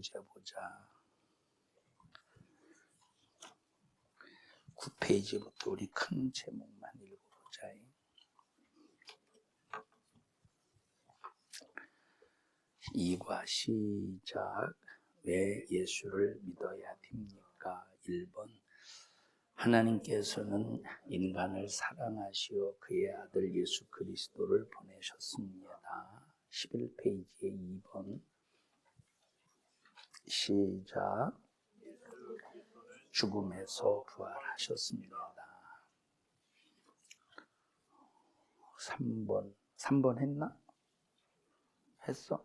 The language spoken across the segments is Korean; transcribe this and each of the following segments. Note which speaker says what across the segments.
Speaker 1: 보자. 9페이지부터 우리 큰 제목만 읽어보자. 이과 시작. 왜 예수를 믿어야 됩니까? 1번. 하나님께서는 인간을 사랑하시어 그의 아들 예수 그리스도를 보내셨습니다. 11페이지에 2번. 시작. 죽음에서 부활하셨습니다. 3번 했나? 했어?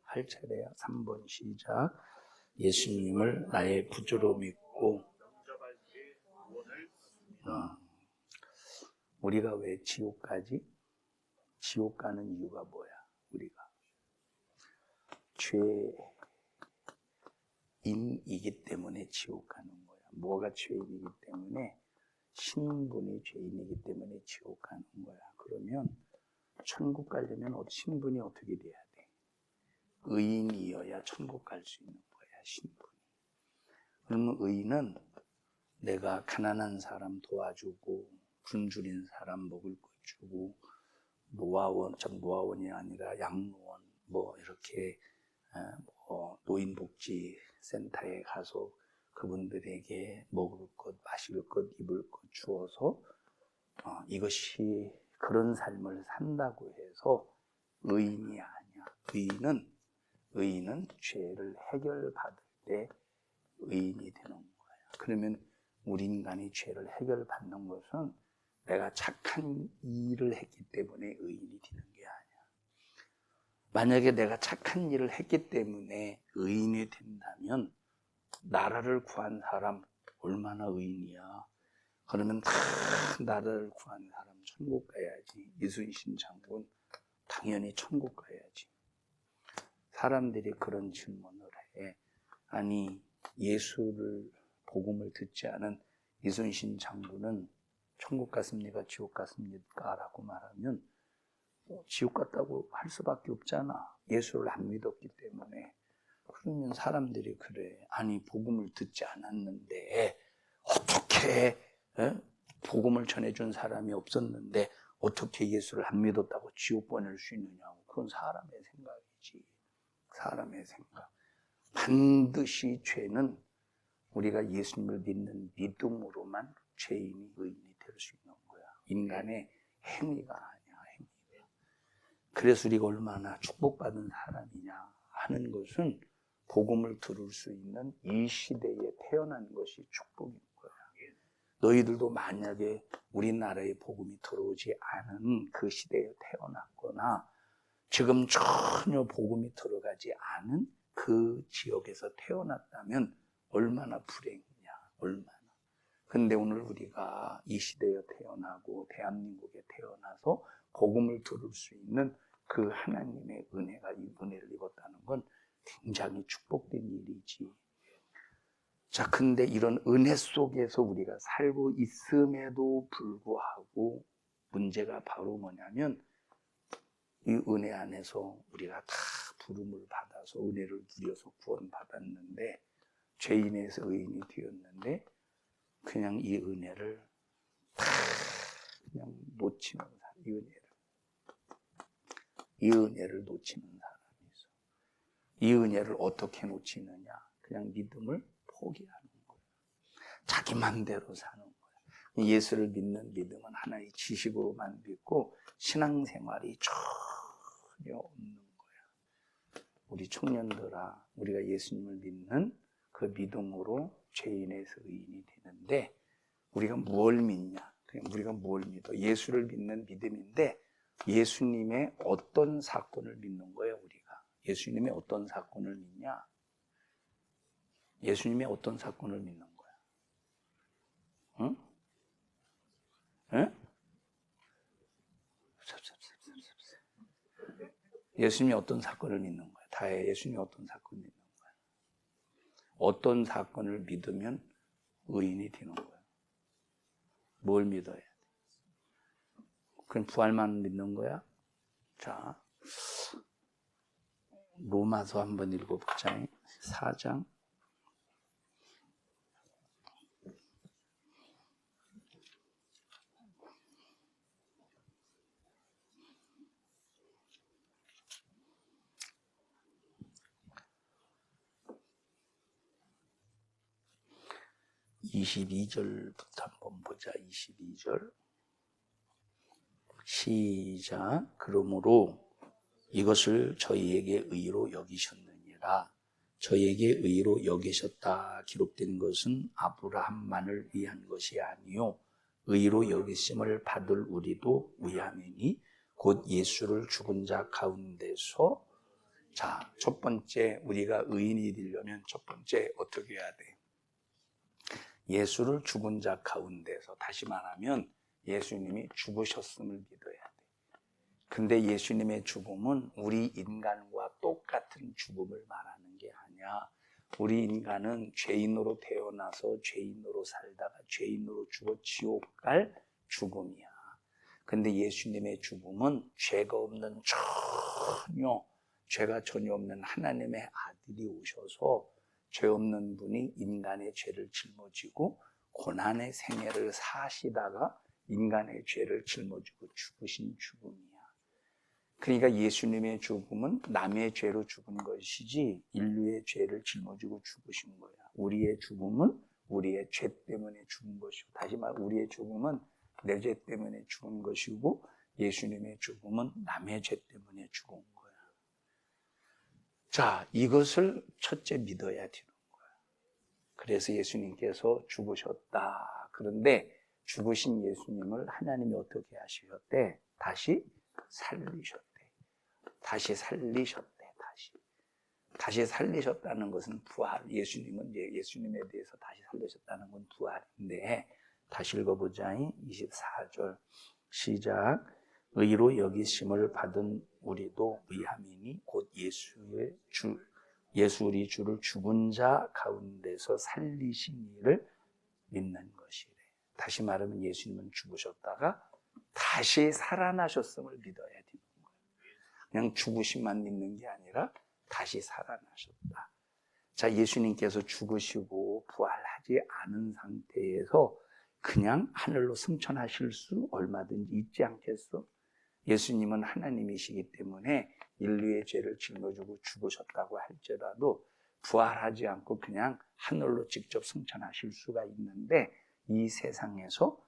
Speaker 1: 할 차례야. 3번 시작. 예수님을 나의 구주로 믿고 우리가 왜 지옥 가지? 지옥 가는 이유가 뭐야? 우리가 죄인이기 때문에 지옥 가는 거야. 뭐가 죄인이기 때문에? 신분이 죄인이기 때문에 지옥 가는 거야. 그러면 천국 가려면 신분이 어떻게 돼야 돼? 의인이어야 천국 갈 수 있는 거야, 신분이. 그러면 의인은 내가 가난한 사람 도와주고 굶주린 사람 먹을 것 주고 노화원이 아니라 양로원 이렇게 노인복지센터에 가서 그분들에게 먹을 것, 마실 것, 입을 것 주어서 이것이 그런 삶을 산다고 해서 의인이 아니야. 의인은 죄를 해결받을 때 의인이 되는 거야. 그러면 우리 인간이 죄를 해결받는 것은 내가 착한 일을 했기 때문에 의인이 되는 게 아니야. 만약에 내가 착한 일을 했기 때문에 의인이 된다면 나라를 구한 사람 얼마나 의인이야. 그러면 다 나라를 구한 사람 천국 가야지. 이순신 장군 당연히 천국 가야지. 사람들이 그런 질문을 해. 아니 예수를 복음을 듣지 않은 이순신 장군은 천국 갔습니까? 지옥 갔습니까? 라고 말하면 지옥 갔다고 할 수밖에 없잖아. 예수를 안 믿었기 때문에. 그러면 사람들이 그래. 아니 복음을 듣지 않았는데 어떻게 복음을 전해준 사람이 없었는데 어떻게 예수를 안 믿었다고 지옥 보낼 수 있느냐고. 그건 사람의 생각이지. 사람의 생각. 반드시 죄는 우리가 예수님을 믿는 믿음으로만 죄인이 의인이 될 수 있는 거야. 인간의 행위가 아니야. 행위가. 그래서 우리가 얼마나 축복받은 사람이냐 하는 것은 복음을 들을 수 있는 이 시대에 태어난 것이 축복인 거야. 너희들도 만약에 우리나라에 복음이 들어오지 않은 그 시대에 태어났거나 지금 전혀 복음이 들어가지 않은 그 지역에서 태어났다면 얼마나 불행이냐. 얼마나. 근데 오늘 우리가 이 시대에 태어나고 대한민국에 태어나서 복음을 들을 수 있는 그 하나님의 은혜를 입었다는 건 굉장히 축복된 일이지. 자, 근데 이런 은혜 속에서 우리가 살고 있음에도 불구하고 문제가 바로 뭐냐면 이 은혜 안에서 우리가 다 부름을 받아서 은혜를 누려서 구원받았는데 죄인에서 의인이 되었는데 그냥 이 은혜를 다 그냥 놓치는 사람, 이 은혜를 놓치는 사람이 있어. 이 은혜를 어떻게 놓치느냐? 그냥 믿음을 포기하는 거야. 자기 맘대로 사는 거야. 예수를 믿는 믿음은 하나의 지식으로만 믿고 신앙생활이 전혀 없는 거야. 우리 청년들아, 우리가 예수님을 믿는 그 믿음으로 죄인에서 의인이 되는데 우리가 뭘 믿냐? 그냥 우리가 뭘 믿어? 예수를 믿는 믿음인데 예수님의 어떤 사건을 믿는 거예요, 우리가? 예수님의 어떤 사건을 믿냐? 예수님의 어떤 사건을 믿는 거야? 응? 응? 예수님이 어떤 사건을 믿는 거야? 다해. 예수님이 어떤 사건을 믿는 거야? 어떤 사건을 믿으면 의인이 되는 거야? 뭘 믿어야 돼? 그럼 부활만 믿는 거야? 자, 로마서 한번 읽어보자. 24장 22절부터 한번 보자. 22절 시작. 그러므로 이것을 저희에게 의로 여기셨느니라. 저희에게 의로 여기셨다 기록된 것은 아브라함만을 위한 것이 아니요 의로 여기심을 받을 우리도 위함이니 곧 예수를 죽은 자 가운데서. 자, 첫 번째 우리가 의인이 되려면 첫 번째 어떻게 해야 돼? 예수를 죽은 자 가운데서. 다시 말하면 예수님이 죽으셨음을 믿어야 돼. 근데 예수님의 죽음은 우리 인간과 똑같은 죽음을 말하는 게 아니야. 우리 인간은 죄인으로 태어나서 죄인으로 살다가 죄인으로 죽어 지옥 갈 죽음이야. 근데 예수님의 죽음은 죄가 없는 죄가 전혀 없는 하나님의 아들이 오셔서 죄 없는 분이 인간의 죄를 짊어지고 고난의 생애를 사시다가 인간의 죄를 짊어지고 죽으신 죽음이야. 그러니까 예수님의 죽음은 남의 죄로 죽은 것이지 인류의 죄를 짊어지고 죽으신 거야. 우리의 죽음은 우리의 죄 때문에 죽은 것이고, 다시 말해 우리의 죽음은 내 죄 때문에 죽은 것이고 예수님의 죽음은 남의 죄 때문에 죽은 거야. 자, 이것을 첫째 믿어야 되는 거야. 그래서 예수님께서 죽으셨다. 그런데 죽으신 예수님을 하나님이 어떻게 하셨대? 다시 살리셨대. 다시 살리셨대. 다시 살리셨다는 것은 부활. 예수님은 예수님에 대해서 다시 살리셨다는 건 부활인데, 다시 읽어보자. 24절 시작. 의로 여기심을 받은 우리도 위함이니 곧 예수 우리 주를 죽은 자 가운데서 살리신 이를 믿는 것이래. 다시 말하면 예수님은 죽으셨다가 다시 살아나셨음을 믿어야 되는 거예요. 그냥 죽으심만 믿는 게 아니라 다시 살아나셨다. 자, 예수님께서 죽으시고 부활하지 않은 상태에서 그냥 하늘로 승천하실 수 얼마든지 있지 않겠어? 예수님은 하나님이시기 때문에 인류의 죄를 짊어지고 죽으셨다고 할지라도 부활하지 않고 그냥 하늘로 직접 승천하실 수가 있는데, 이 세상에서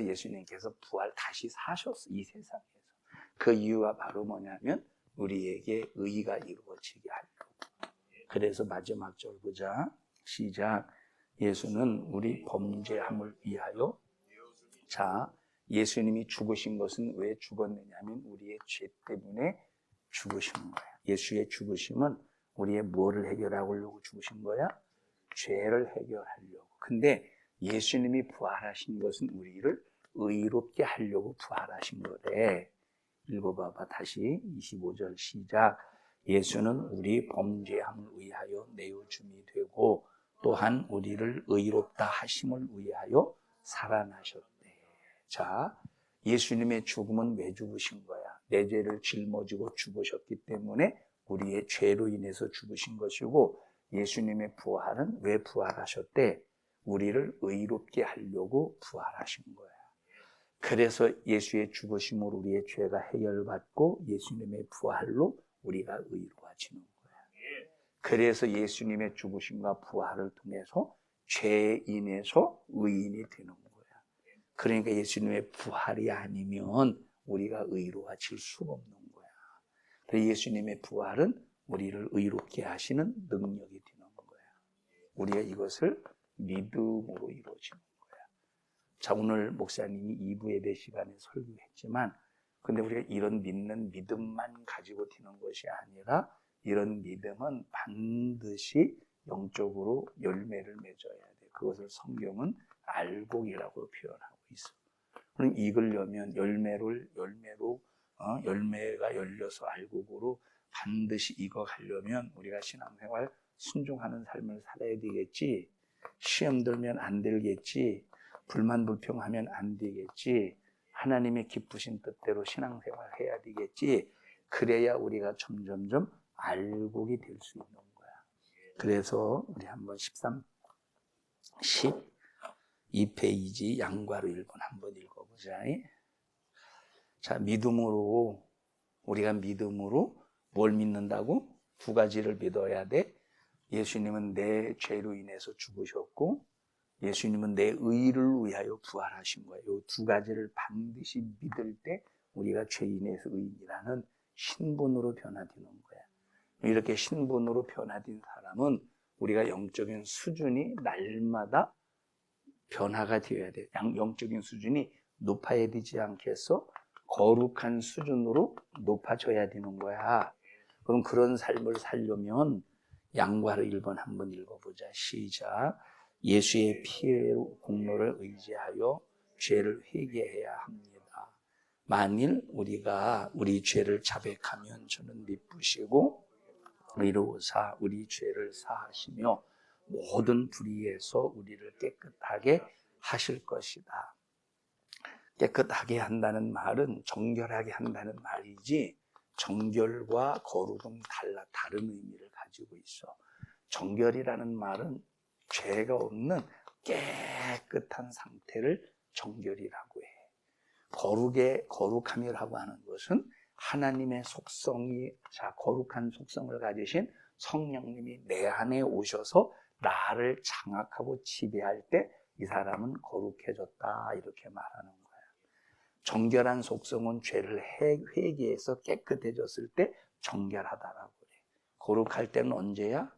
Speaker 1: 예수님께서 부활 다시 사셨어. 이 세상에서. 그 이유가 바로 뭐냐면 우리에게 의가 이루어지게 하려고. 그래서 마지막 절 보자. 시작. 예수는 우리 범죄함을 위하여. 자, 예수님이 죽으신 것은 왜 죽었느냐면 우리의 죄 때문에 죽으신 거야. 예수의 죽으심은 우리의 뭐를 해결하려고 죽으신 거야? 죄를 해결하려고. 근데 예수님이 부활하신 것은 우리를 의롭게 하려고 부활하신 거래. 읽어봐봐. 다시 25절 시작. 예수는 우리 범죄함을 위하여 내어줌이 되고 또한 우리를 의롭다 하심을 위하여 살아나셨대. 자, 예수님의 죽음은 왜 죽으신 거야? 내 죄를 짊어지고 죽으셨기 때문에 우리의 죄로 인해서 죽으신 것이고, 예수님의 부활은 왜 부활하셨대? 우리를 의롭게 하려고 부활하신 거야. 그래서 예수의 죽으심으로 우리의 죄가 해결받고 예수님의 부활로 우리가 의로워지는 거야. 그래서 예수님의 죽으심과 부활을 통해서 죄에 인해서 의인이 되는 거야. 그러니까 예수님의 부활이 아니면 우리가 의로워질 수가 없는 거야. 그래서 예수님의 부활은 우리를 의롭게 하시는 능력이 되는 거야. 우리가 이것을 믿음으로 이루어지는 거야. 자, 오늘 목사님이 2부 예배 시간에 설교했지만, 근데 우리가 이런 믿는 믿음만 가지고 되는 것이 아니라 이런 믿음은 반드시 영적으로 열매를 맺어야 돼. 그것을 성경은 알곡이라고 표현하고 있어. 그럼 익으려면 열매가 열려서 알곡으로 반드시 익어가려면 우리가 신앙생활 순종하는 삶을 살아야 되겠지. 시험 들면 안 되겠지. 불만 불평하면 안 되겠지. 하나님의 기쁘신 뜻대로 신앙생활 해야 되겠지. 그래야 우리가 점점점 알곡이 될 수 있는 거야. 그래서 우리 한번 12페이지 양과로 1번 한번 읽어보자. 자, 우리가 믿음으로 뭘 믿는다고? 두 가지를 믿어야 돼. 예수님은 내 죄로 인해서 죽으셨고 예수님은 내 의를 위하여 부활하신 거예요. 이 두 가지를 반드시 믿을 때 우리가 죄인에서 의인이라는 신분으로 변화되는 거야. 이렇게 신분으로 변화된 사람은 우리가 영적인 수준이 날마다 변화가 되어야 돼. 영적인 수준이 높아야 되지 않겠어? 거룩한 수준으로 높아져야 되는 거야. 그럼 그런 삶을 살려면 양과로 1번 한번 읽어보자. 시작. 예수의 피의 공로를 의지하여 죄를 회개해야 합니다. 만일 우리가 우리 죄를 자백하면 저는 미쁘시고 의로우사 우리 죄를 사하시며 모든 불의에서 우리를 깨끗하게 하실 것이다. 깨끗하게 한다는 말은 정결하게 한다는 말이지 정결과 거룩은 다른 의미를 가지고 있어. 정결이라는 말은 죄가 없는 깨끗한 상태를 정결이라고 해. 거룩함이라고 하는 것은 하나님의 속성이, 거룩한 속성을 가지신 성령님이 내 안에 오셔서 나를 장악하고 지배할 때 이 사람은 거룩해졌다 이렇게 말하는 거야. 정결한 속성은 죄를 회개해서 깨끗해졌을 때 정결하다라고 그래. 거룩할 때는 언제야?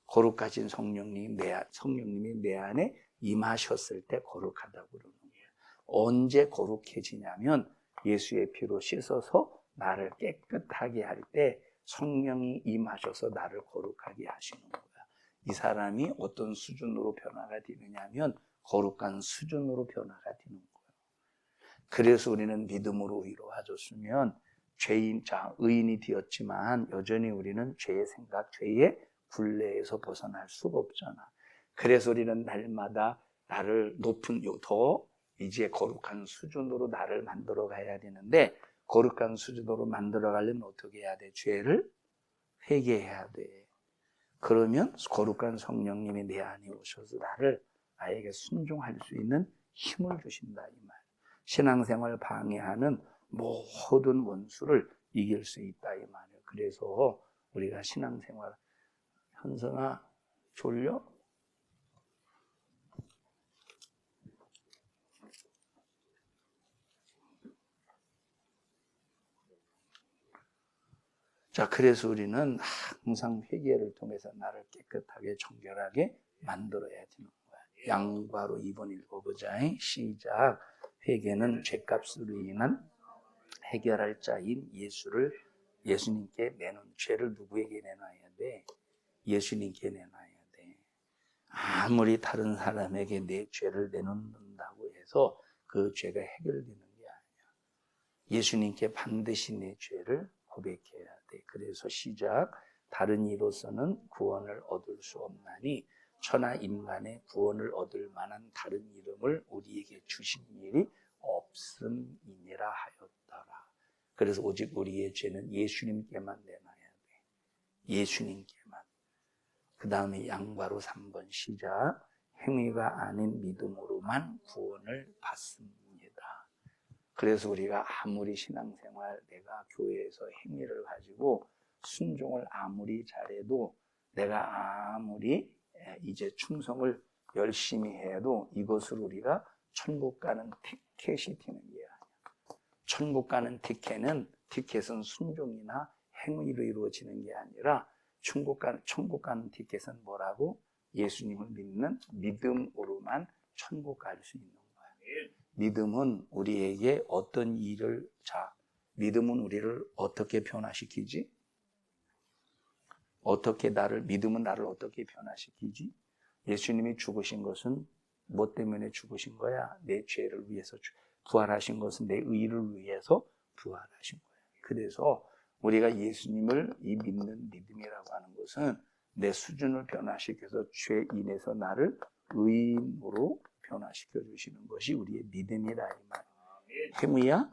Speaker 1: 거룩하신 성령님이 내 안에 임하셨을 때 거룩하다고 그러는 거예요. 언제 거룩해지냐면 예수의 피로 씻어서 나를 깨끗하게 할 때 성령이 임하셔서 나를 거룩하게 하시는 거야. 이 사람이 어떤 수준으로 변화가 되느냐면 거룩한 수준으로 변화가 되는 거예요. 그래서 우리는 믿음으로 의로워졌으면 의인이 되었지만 여전히 우리는 죄의 생각, 죄의 굴레에서 벗어날 수가 없잖아. 그래서 우리는 날마다 나를 더 이제 거룩한 수준으로 나를 만들어 가야 되는데 거룩한 수준으로 만들어 가려면 어떻게 해야 돼? 죄를 회개해야 돼. 그러면 거룩한 성령님이 내 안에 오셔서 나에게 순종할 수 있는 힘을 주신다 이 말. 신앙생활 방해하는 모든 원수를 이길 수 있다 이 말이에요. 그래서 우리가 신앙생활 현성아 졸려? 자, 그래서 우리는 항상 회개를 통해서 나를 깨끗하게 정결하게 만들어야 되는 거야. 양과로 2번 읽어보자. 시작. 회개는 죄값으로 인한 해결할 자인 예수님께 내놓은 죄를 누구에게 내놔야 돼? 예수님께 내놔야 돼. 아무리 다른 사람에게 내 죄를 내놓는다고 해서 그 죄가 해결되는 게 아니야. 예수님께 반드시 내 죄를 고백해야 돼. 그래서 시작. 다른 이로서는 구원을 얻을 수 없나니 천하 인간의 구원을 얻을 만한 다른 이름을 우리에게 주신 일이 없음이니라 하였더라. 그래서 오직 우리의 죄는 예수님께만 내놔야 돼. 예수님께만. 그 다음에 양과로 3번 시작. 행위가 아닌 믿음으로만 구원을 받습니다. 그래서 우리가 아무리 신앙생활, 내가 교회에서 행위를 가지고 순종을 아무리 잘해도 내가 아무리 이제 충성을 열심히 해도 이것을 우리가 천국 가는 티켓이 되는 게 아니야. 천국 가는 티켓은 순종이나 행위로 이루어지는 게 아니라 천국 가는 티켓은 뭐라고? 예수님을 믿는 믿음으로만 천국 갈 수 있는 거야. 믿음은 우리에게 믿음은 우리를 어떻게 변화시키지? 믿음은 나를 어떻게 변화시키지? 예수님이 죽으신 것은 뭐 때문에 죽으신 거야? 내 죄를 위해서 부활하신 것은 내 의를 위해서 부활하신 거야. 그래서 우리가 예수님을 믿는 믿음이라고 하는 것은 내 수준을 변화시켜서 죄인에서 나를 의인으로 변화시켜 주시는 것이 우리의 믿음이라 이 말. 행위야?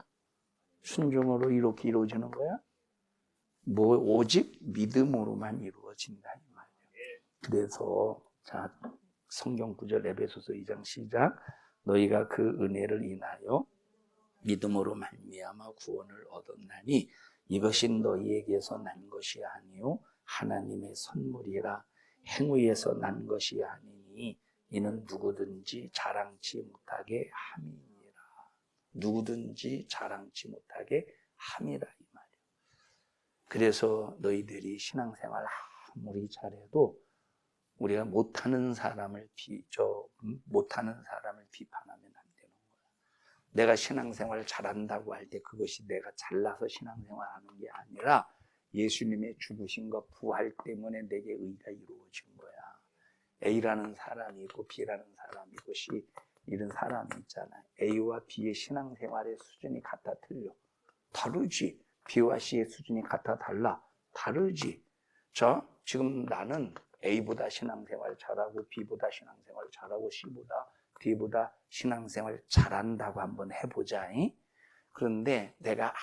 Speaker 1: 순종으로 이렇게 이루어지는 거야? 오직 믿음으로만 이루어진다 이 말이에요. 그래서 자, 성경 구절 에베소서 2장 시작. 너희가 그 은혜를 인하여 믿음으로 말미암아 구원을 얻었나니 이것이 너희에게서 난 것이 아니요 하나님의 선물이라. 행위에서 난 것이 아니니 이는 누구든지 자랑치 못하게 함이니라. 누구든지 자랑치 못하게 함이라 이 말이에요. 그래서 너희들이 신앙생활 아무리 잘해도 우리가 못하는 사람을 비판하면 안 되는 거야. 내가 신앙생활을 잘한다고 할 때 그것이 내가 잘나서 신앙생활하는 게 아니라 예수님의 죽으심과 부활 때문에 내게 의가 이루어진 거야. A라는 사람이 있고 B라는 사람이 있고 C 이런 사람이 있잖아. A와 B의 신앙생활의 수준이 같아 틀려. 다르지. B와 C의 수준이 같아 달라. 다르지. 자, 지금 나는 A보다 신앙생활 잘하고 B보다 신앙생활 잘하고 C보다 D보다 신앙생활 잘한다고 한번 해보자. 그런데 내가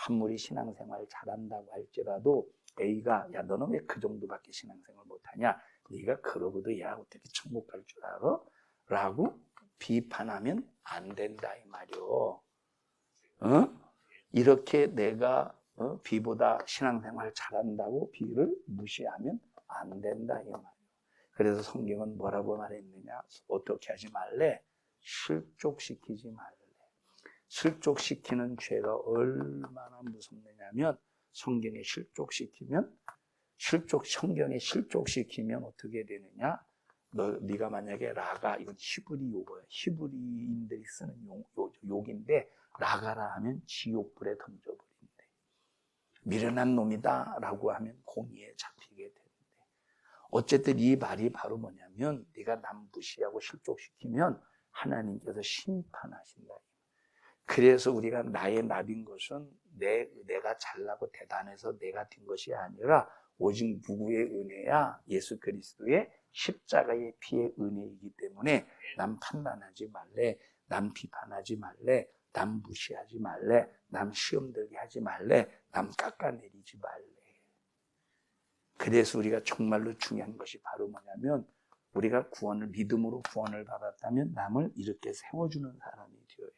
Speaker 1: 아무리 신앙생활 잘한다고 할지라도 A가 야 너는 왜 그 정도밖에 신앙생활 못하냐? 네가 그러고도 야 어떻게 천국 갈 줄 알아? 라고 비판하면 안 된다 이 말이요. 이렇게 내가 B보다 신앙생활 잘한다고 B를 무시하면 안 된다 이 말이에요. 그래서 성경은 뭐라고 말했느냐? 어떻게 하지 말래? 실족시키지 말래. 실족시키는 죄가 얼마나 무섭느냐면 성경에 실족시키면 성경에 실족시키면 어떻게 되느냐? 네가 만약에 라가 이건 히브리 용어야. 히브리인들이 쓰는 욕인데 라가라 하면 지옥불에 던져버린대. 미련한 놈이다 라고 하면 공의에 잡히게 되는데 어쨌든 이 말이 바로 뭐냐면 네가 남 무시하고 실족시키면 하나님께서 심판하신다. 그래서 우리가 나의 납인 것은 내가 잘나고 대단해서 내가 된 것이 아니라 오직 누구의 은혜야? 예수 그리스도의 십자가의 피의 은혜이기 때문에 남 판단하지 말래, 남 비판하지 말래, 남 무시하지 말래, 남 시험 들게 하지 말래, 남 깎아내리지 말래. 그래서 우리가 정말로 중요한 것이 바로 뭐냐면 우리가 믿음으로 구원을 받았다면 남을 이렇게 세워주는 사람이 되어야 돼.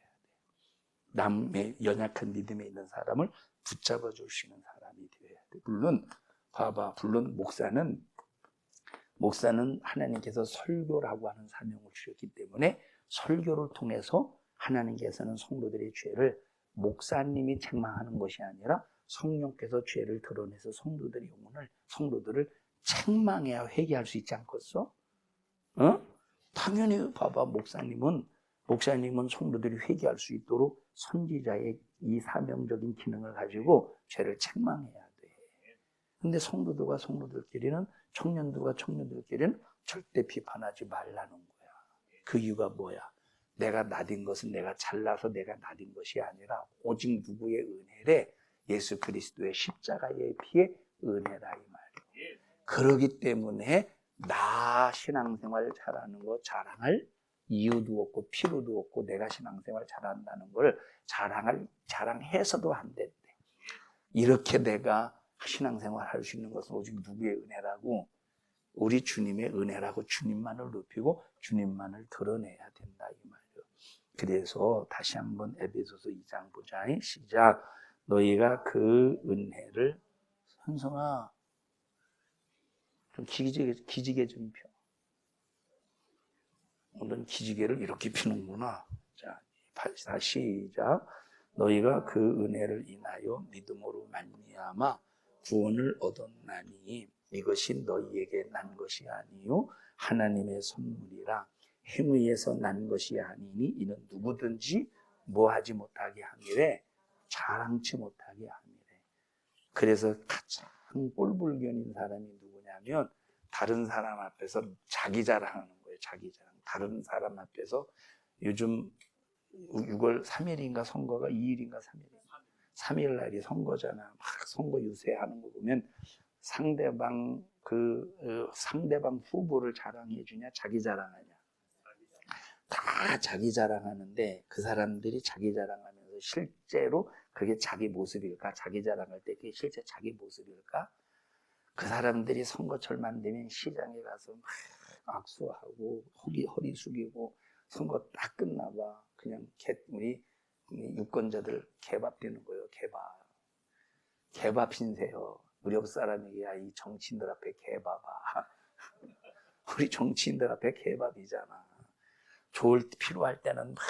Speaker 1: 남의 연약한 믿음에 있는 사람을 붙잡아 주시는 사람이 되어야 돼. 물론 목사는 하나님께서 설교라고 하는 사명을 주셨기 때문에 설교를 통해서 하나님께서는 성도들의 죄를 목사님이 책망하는 것이 아니라 성령께서 죄를 드러내서 성도들을 책망해야 회개할 수 있지 않겠어? 당연히 목사님은 성도들이 회개할 수 있도록 선지자의 이 사명적인 기능을 가지고 죄를 책망해야 돼. 근데 성도들과 성도들끼리는 청년들과 청년들끼리는 절대 비판하지 말라는 거야. 그 이유가 뭐야? 내가 나딘 것은 내가 잘나서 내가 나딘 것이 아니라 오직 누구의 은혜래? 예수 그리스도의 십자가의 피의 은혜라 이 말이에요. 그러기 때문에 나 신앙생활 잘하는 거 자랑할 이유도 없고 필요도 없고 내가 신앙생활 잘한다는 걸 자랑해서도 안 된대. 이렇게 내가 신앙생활 할 수 있는 것은 오직 누구의 은혜라고 우리 주님의 은혜라고 주님만을 높이고 주님만을 드러내야 된다 이 말이에요. 그래서 다시 한번 에베소서 2장 보자. 시작. 너희가 그 은혜를 현성아 좀 기지개 좀 펴. 오늘은 기지개를 이렇게 피는구나. 자, 다시 시작. 너희가 그 은혜를 인하여 믿음으로 말미암아 구원을 얻었나니 이것이 너희에게 난 것이 아니요 하나님의 선물이라. 행위에서 난 것이 아니니 이는 누구든지 뭐하지 못하게 함이래. 자랑치 못하게 함이래. 그래서 가장 꼴불견인 사람이 누구냐면 다른 사람 앞에서 자기 자랑하는 거예요. 자기 자랑. 다른 사람 앞에서 요즘 6월 3일인가 선거가 2일인가 3일인가 3일 날이 선거잖아. 막 선거 유세하는 거 보면 상대방 후보를 자랑해 주냐 자기 자랑하냐. 다 자기 자랑하는데 그 사람들이 자기 자랑하면서 실제로 그게 자기 모습일까? 자기 자랑할 때 그게 실제 자기 모습일까? 그 사람들이 선거철만 되면 시장에 가서 막 악수하고 허리 숙이고 선거 딱 끝나봐 그냥 우리 유권자들 개밥 되는 거예요. 개밥 신세요. 우리 옆 사람에게 야, 이 정치인들 앞에 개밥아. 우리 정치인들 앞에 개밥이잖아. 필요할 때는 막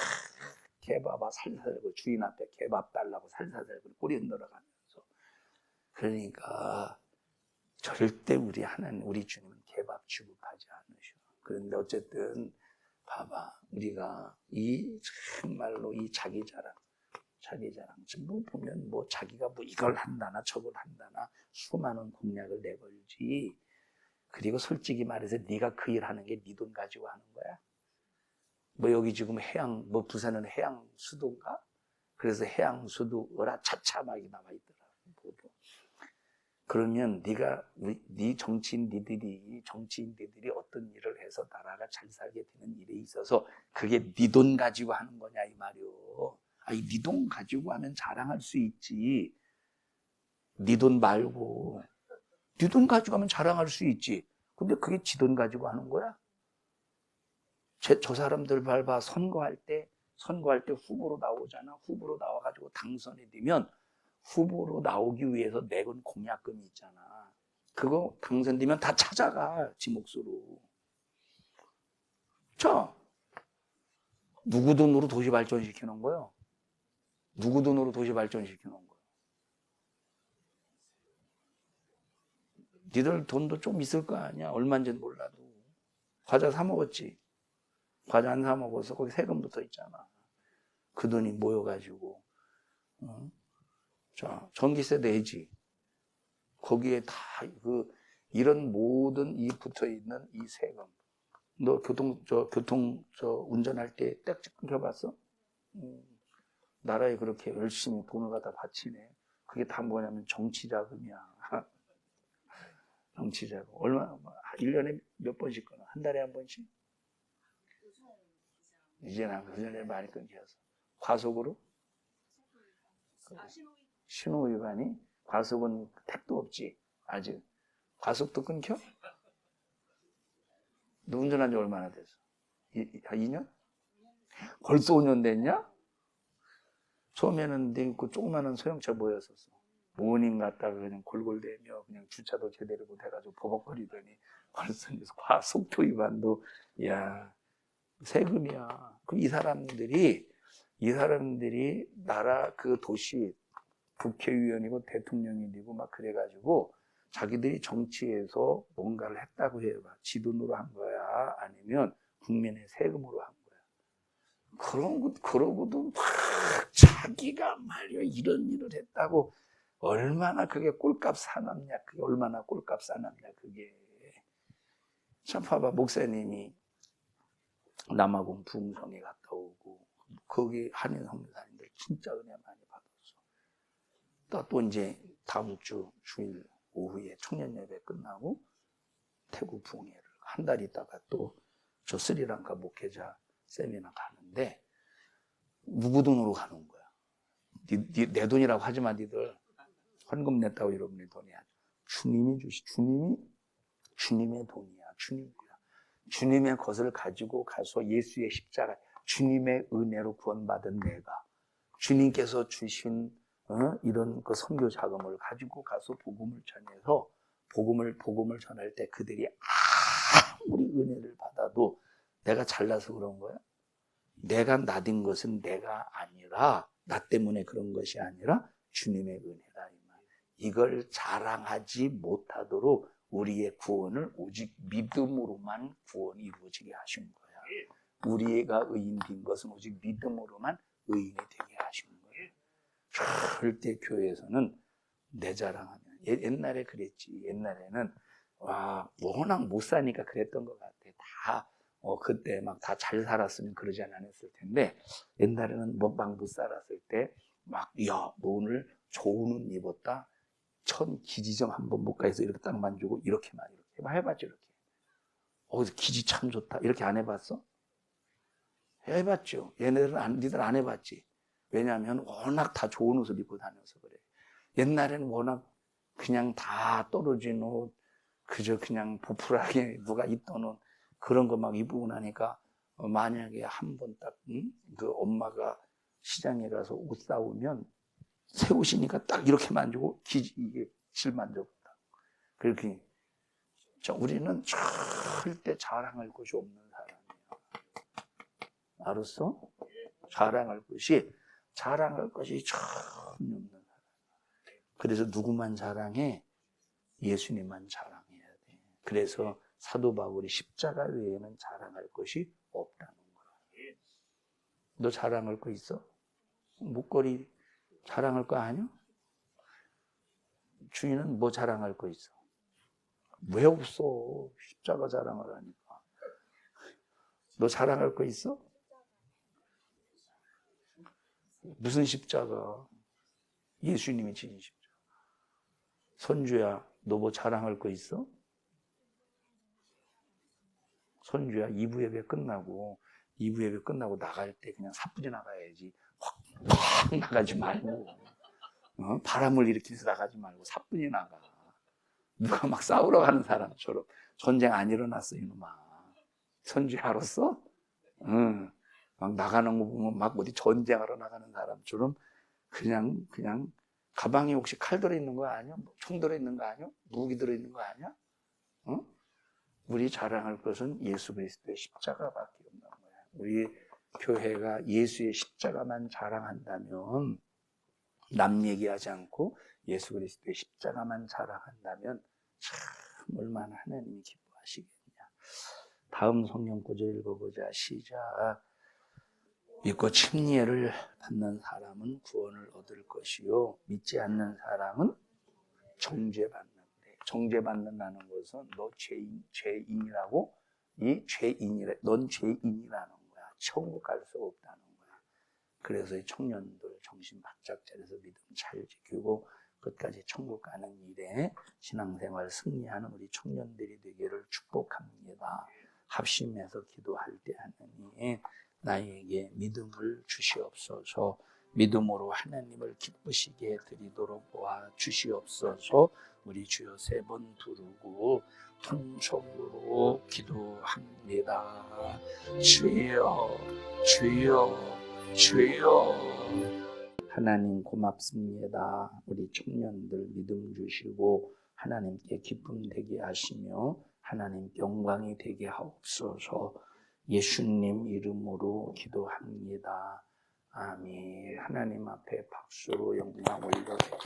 Speaker 1: 개밥아 살살 주인 앞에 개밥 달라고 살살 꼬리 흔들어가면서. 그러니까 절대 우리 하나님, 우리 주님은 개밥 취급하지 않으셔. 그런데 어쨌든 봐봐, 우리가 정말로 이 자기 자랑 전부 보면 뭐 자기가 뭐 이걸 한다나 저걸 한다나 수많은 공약을 내걸지. 그리고 솔직히 말해서 네가 그 일 하는 게 네 돈 가지고 하는 거야. 뭐 여기 지금 뭐 부산은 해양 수도인가? 그래서 해양 수도 으라차차막이 나와 있더라. 그러면 네 정치인들이 어떤 일을 해서 나라가 잘 살게 되는 일에 있어서 그게 네 돈 가지고 하는 거냐 이 말이오. 아니 네 돈 가지고 하면 자랑할 수 있지. 네 돈 말고 네 돈 가지고 하면 자랑할 수 있지. 근데 그게 지 돈 가지고 하는 거야? 저 사람들 봐 선거할 때 후보로 나오잖아. 후보로 나와가지고 당선이 되면 후보로 나오기 위해서 내건 공약금이 있잖아. 그거 당선되면 다 찾아가 지 몫으로. 자, 누구 돈으로 도시 발전시키는 거예요? 누구 돈으로 도시 발전시키는 거예요? 니들 돈도 좀 있을 거 아니야. 얼마인지는 몰라도. 과자 사 먹었지. 과자 안 사 먹어서 거기 세금 붙어 있잖아. 그 돈이 모여가지고 자, 전기세 내지. 거기에 다 이런 모든 붙어 있는 이 세금. 너 운전할 때 딱지 끊겨봤어? 나라에 그렇게 열심히 돈을 갖다 바치네. 그게 다 뭐냐면 정치 자금이야. 정치 자금. 1년에 몇 번씩 끊어? 한 달에 한 번씩? 이제는 그 전에 많이 끊겨서. 과속으로? 신호 위반이? 과속은 택도 없지. 아직. 과속도 끊겨? 너 운전한 지 얼마나 됐어? 2년? 벌써 5년 됐냐? 처음에는 그 조그마한 소형차 뭐였었어? 모닝 갔다가 그냥 골골대며 그냥 주차도 제대로 못해가지고 버벅거리더니 벌써 과속도 위반도 야 세금이야. 그럼 이 사람들이 나라 그 도시 국회의원이고 대통령이 되고 막 그래가지고 자기들이 정치에서 뭔가를 했다고 해요. 지 돈으로 한 거야? 아니면 국민의 세금으로 한 거야? 그러고도 막 자기가 말이야 이런 일을 했다고 얼마나 그게 꼴값 사납냐? 그게 얼마나 꼴값 사납냐? 그게 참 봐봐 목사님이 남아공 부흥성에 갔다 오고 거기 한인 선교사님들 진짜 은혜 많이 받았어. 또 이제 다음 주 주일 오후에 청년 예배 끝나고 태국 부흥회를 한 달 있다가 또 저 스리랑카 목회자 세미나 가는데 누구 돈으로 가는 거야? 내 돈이라고 하지만 니들 헌금 냈다고 여러분의 돈이 아니야. 주님의 돈이야. 주님의 것을 가지고 가서 예수의 십자가, 주님의 은혜로 구원받은 내가 주님께서 주신 이런 그 선교 자금을 가지고 가서 복음을 전해서 복음을 전할 때 그들이 아무리 은혜를 받아도 내가 잘나서 그런 거야? 내가 나딘 것은 내가 아니라 나 때문에 그런 것이 아니라 주님의 은혜다 이 말. 이걸 자랑하지 못하도록 우리의 구원을 오직 믿음으로만 구원이 이루어지게 하신 거야. 우리가 의인된 것은 오직 믿음으로만 의인이 되게 하신 거예요. 절대 교회에서는 내 자랑하면 옛날에 그랬지. 옛날에는 워낙 못 사니까 그랬던 것 같아. 다 그때 막 다 잘 살았으면 그러지 않았을 텐데 옛날에는 막 못 살았을 때 막 야, 너 오늘 좋은 옷 입었다. 천 기지점 한번 못 가서 이렇게 딱 만지고 이렇게만 이렇게 해봤지 이렇게. 기지 참 좋다. 이렇게 안 해봤어? 해봤죠. 니들 안 해봤지. 왜냐하면 워낙 다 좋은 옷을 입고 다녀서 그래. 옛날에는 워낙 그냥 다 떨어진 옷, 그저 그냥 보풀하게 누가 입던 옷, 그런 거 막 입고 나니까 만약에 한 번 딱, 그 엄마가 시장에 가서 옷 사오면 새 옷이니까 딱 이렇게 만지고 이게 질 만져본다. 그렇게. 우리는 절대 자랑할 것이 없는 사람이야. 알았어? 자랑할 것이 전혀 없는 사람. 그래서 누구만 자랑해? 예수님만 자랑해야 돼. 그래서 사도 바울이 십자가 외에는 자랑할 것이 없다는 거야. 너 자랑할 거 있어? 목걸이 자랑할 거 아니야? 주인은 뭐 자랑할 거 있어? 왜 없어? 십자가 자랑을 하니까. 너 자랑할 거 있어? 무슨 십자가? 예수님이 지신 십자가. 선주야, 너 뭐 자랑할 거 있어? 선주야, 2부 예배 끝나고 나갈 때 그냥 사뿐히 나가야지. 확 나가지 말고. 바람을 일으키면서 나가지 말고 사뿐히 나가. 누가 막 싸우러 가는 사람처럼. 전쟁 안 일어났어, 이놈아. 선주야, 알았어? 응. 막 나가는 거 보면 막 어디 전쟁하러 나가는 사람처럼 그냥 가방에 혹시 칼 들어있는 거 아니야? 총 들어있는 거 아니야? 무기 들어있는 거 아니야? 응? 우리 자랑할 것은 예수 그리스도의 십자가밖에 없는 거야. 우리 교회가 예수의 십자가만 자랑한다면, 남 얘기하지 않고 예수 그리스도의 십자가만 자랑한다면 참 얼마나 하나님이 기뻐하시겠냐. 다음 성경 구절 읽어보자. 시작. 믿고 침례를 받는 사람은 구원을 얻을 것이요 믿지 않는 사람은 정죄받는데. 정죄받는다는 것은 너 죄인이라고, 넌 죄인이라는 거야. 천국 갈 수 없다는 거야. 그래서 이 청년들 정신 바짝 차려서 믿음 잘 지키고 끝까지 천국 가는 일에 신앙생활 승리하는 우리 청년들이 되기를 축복합니다. 합심해서 기도할 때 하나님 나에게 믿음을 주시옵소서. 믿음으로 하나님을 기쁘시게 드리도록 도와 주시옵소서. 우리 주여 3번 부르고 통성으로 기도합니다. 주여, 주여, 주여. 하나님 고맙습니다. 우리 청년들 믿음 주시고 하나님께 기쁨 되게 하시며 하나님 영광이 되게 하옵소서. 예수님 이름으로 기도합니다. 아멘. 하나님 앞에 박수로 영광 올려드립니다.